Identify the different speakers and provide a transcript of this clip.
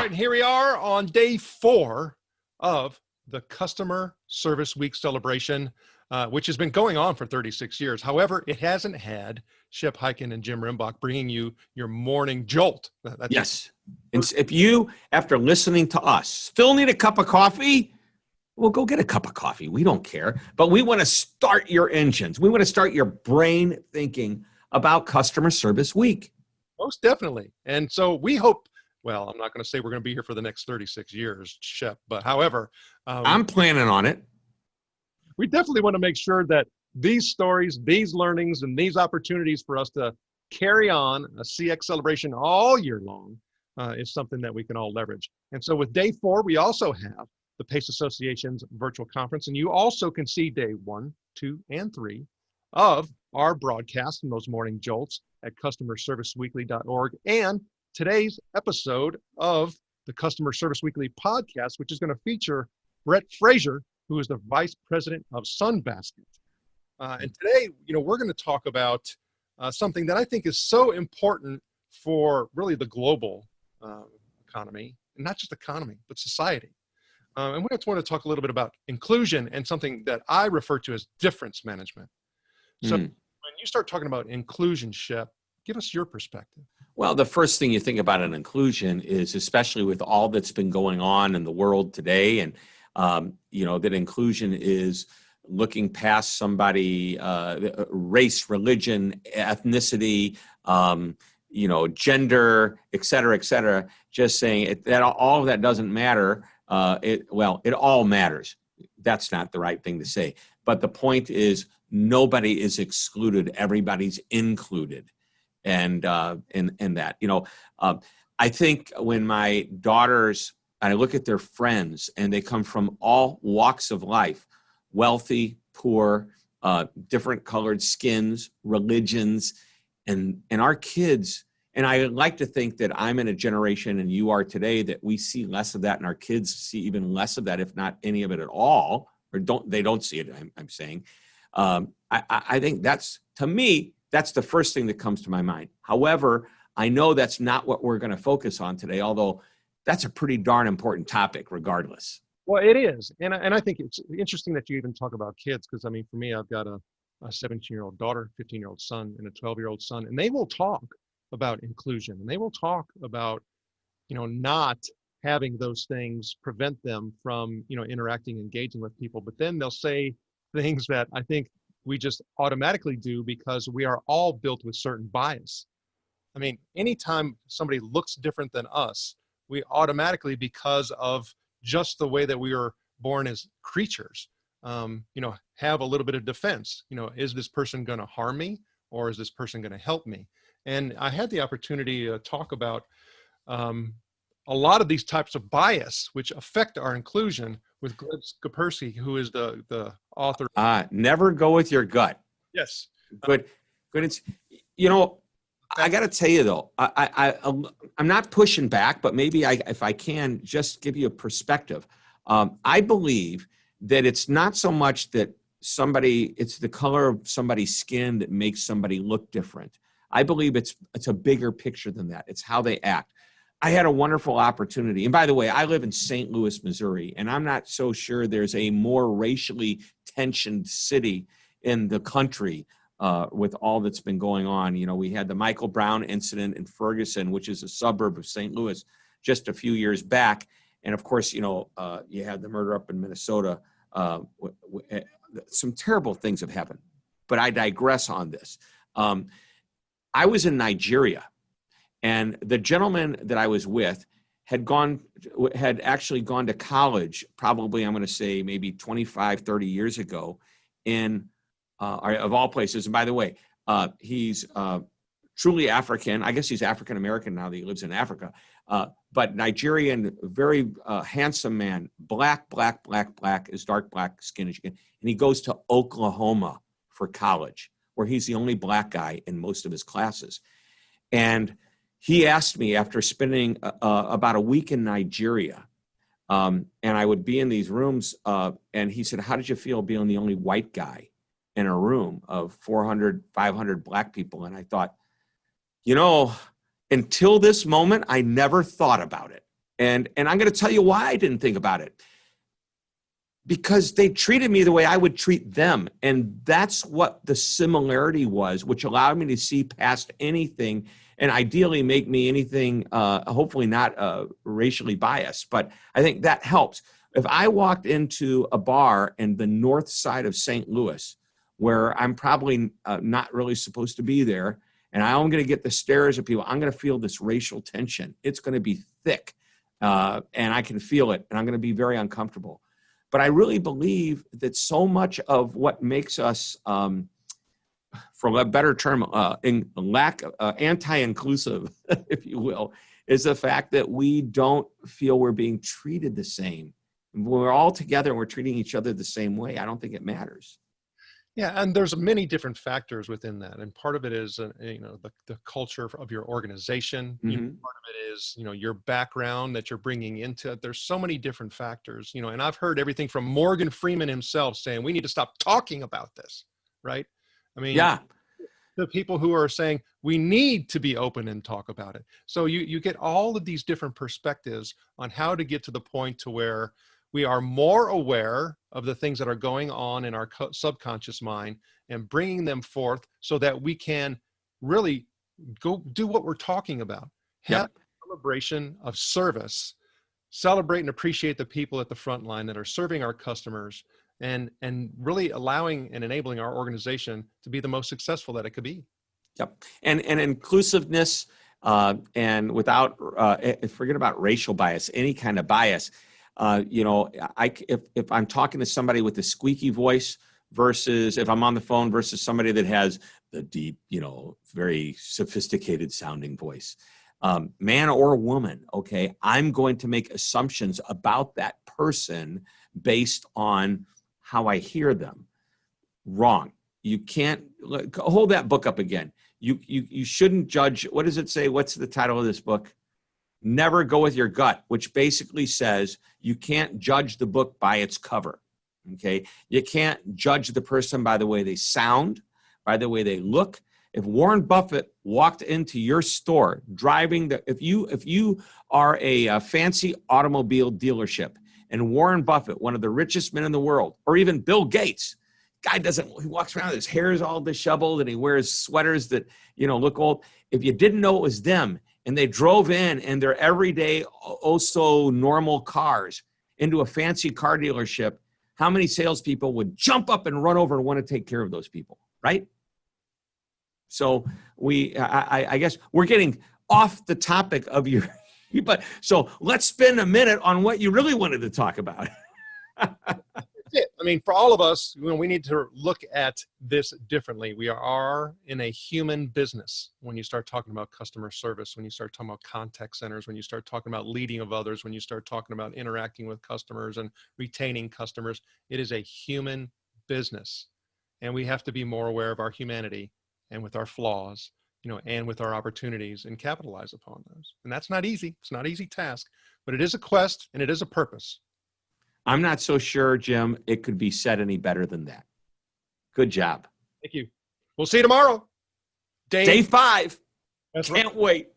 Speaker 1: right, and here we are on day 4 of the Customer Service Week celebration, which has been going on for 36 years. However, it hasn't had Shep Hyken and Jim Rimbach bringing you your morning jolt.
Speaker 2: Yes. And if you, after listening to us, still need a cup of coffee, well, go get a cup of coffee. We don't care. But we want to start your engines. We want to start your brain thinking about Customer Service Week.
Speaker 1: Most definitely. And so we hope, well, I'm not going to say we're going to be here for the next 36 years, Shep, but however,
Speaker 2: I'm planning on it.
Speaker 1: We definitely want to make sure that these stories, these learnings, and these opportunities for us to carry on a CX celebration all year long is something that we can all leverage. And so with day 4, we also have the PACE Association's virtual conference, and you also can see day 1, 2, and 3 of our broadcast and those morning jolts at customerserviceweekly.org, and today's episode of the Customer Service Weekly podcast, which is going to feature Brett Frazier, who is the Vice President of Sunbasket. And today, we're going to talk about something that I think is so important for really the global economy, and not just economy, but society. And we just want to talk a little bit about inclusion and something that I refer to as difference management. So when you start talking about inclusion, Shep, give us your perspective.
Speaker 2: Well, the first thing you think about in inclusion is, especially with all that's been going on in the world today, and that inclusion is looking past somebody, race, religion, ethnicity, gender, et cetera, just saying that all of that doesn't matter. It all matters. That's not the right thing to say. But the point is, nobody is excluded. Everybody's included. And in that, I think when my daughters, I look at their friends, and they come from all walks of life, wealthy, poor, different colored skins, religions, and our kids. And I like to think that I'm in a generation, and you are today, that we see less of that, and our kids see even less of that, if not any of it at all, or they don't see it. I'm saying, I think to me, that's the first thing that comes to my mind. However, I know that's not what we're going to focus on today, although that's a pretty darn important topic regardless.
Speaker 1: Well, it is. And I think it's interesting that you even talk about kids, because, for me, I've got a 17-year-old daughter, 15-year-old son, and a 12-year-old son, and they will talk about inclusion, and they will talk about, not having those things prevent them from, interacting, engaging with people. But then they'll say things that I think we just automatically do because we are all built with certain bias. Anytime somebody looks different than us, we automatically, because of just the way that we were born as creatures, have a little bit of defense. Is this person going to harm me, or is this person going to help me? And I had the opportunity to talk about a lot of these types of bias which affect our inclusion with Gleb Skapersky, who is the author.
Speaker 2: Never go with your gut.
Speaker 1: Yes.
Speaker 2: Good. It's, I got to tell you though, I'm not pushing back, but maybe if I can just give you a perspective. I believe that it's not so much that it's the color of somebody's skin that makes somebody look different. I believe it's a bigger picture than that. It's how they act. I had a wonderful opportunity. And by the way, I live in St. Louis, Missouri, and I'm not so sure there's a more racially tensioned city in the country with all that's been going on. We had the Michael Brown incident in Ferguson, which is a suburb of St. Louis, just a few years back. And of course, you had the murder up in Minnesota. Some terrible things have happened, but I digress on this. I was in Nigeria, and the gentleman that I was with had actually gone to college, probably, I'm going to say maybe 25, 30 years ago of all places. And by the way, he's truly African. I guess he's African-American now that he lives in Africa. But Nigerian, very handsome man, black, as dark black skin as you can. And he goes to Oklahoma for college, where he's the only black guy in most of his classes. And he asked me, after spending about a week in Nigeria, and I would be in these rooms, and he said, how did you feel being the only white guy in a room of 400, 500 black people? And I thought, until this moment, I never thought about it. And I'm going to tell you why I didn't think about it. Because they treated me the way I would treat them. And that's what the similarity was, which allowed me to see past anything and ideally make me anything, hopefully not racially biased. But I think that helps. If I walked into a bar in the north side of St. Louis, where I'm probably not really supposed to be there, and I'm going to get the stares of people, I'm going to feel this racial tension. It's going to be thick, and I can feel it, and I'm going to be very uncomfortable. But I really believe that so much of what makes us, for a better term, anti-inclusive, if you will, is the fact that we don't feel we're being treated the same. When we're all together and we're treating each other the same way, I don't think it matters.
Speaker 1: Yeah, and there's many different factors within that, and part of it is, the culture of your organization.
Speaker 2: Mm-hmm.
Speaker 1: Part of it is, your background that you're bringing into it. There's so many different factors, and I've heard everything from Morgan Freeman himself saying we need to stop talking about this, right? I mean,
Speaker 2: Yeah.
Speaker 1: the people who are saying we need to be open and talk about it. So you get all of these different perspectives on how to get to the point to where we are more aware of the things that are going on in our subconscious mind and bringing them forth so that we can really go do what we're talking about. Have
Speaker 2: Yep.
Speaker 1: a celebration of service, celebrate and appreciate the people at the front line that are serving our customers, and really allowing and enabling our organization to be the most successful that it could be.
Speaker 2: Yep. And inclusiveness, and without, forget about racial bias, any kind of bias. If I'm talking to somebody with a squeaky voice versus if I'm on the phone versus somebody that has the deep, very sophisticated sounding voice, man or woman, okay, I'm going to make assumptions about that person based on how I hear them. Wrong. You can't hold that book up again. You shouldn't judge. What does it say? What's the title of this book? Never Go With Your Gut, which basically says you can't judge the book by its cover, okay? You can't judge the person by the way they sound, by the way they look. If Warren Buffett walked into your store driving if you are a fancy automobile dealership and Warren Buffett, one of the richest men in the world, or even Bill Gates, he walks around, his hair is all disheveled and he wears sweaters that, look old. If you didn't know it was them, and they drove in their everyday, so normal cars into a fancy car dealership, how many salespeople would jump up and run over and want to take care of those people, right? So I guess we're getting off the topic of but so let's spend a minute on what you really wanted to talk about.
Speaker 1: I mean, for all of us, we need to look at this differently. We are in a human business when you start talking about customer service, when you start talking about contact centers, when you start talking about leading of others, when you start talking about interacting with customers and retaining customers. It is a human business. And we have to be more aware of our humanity and with our flaws, and with our opportunities and capitalize upon those. And that's not easy. It's not an easy task, but it is a quest and it is a purpose.
Speaker 2: I'm not so sure, Jim, it could be said any better than that. Good job.
Speaker 1: Thank you. We'll see you tomorrow.
Speaker 2: Day 5.
Speaker 1: That's
Speaker 2: Can't
Speaker 1: right.
Speaker 2: wait.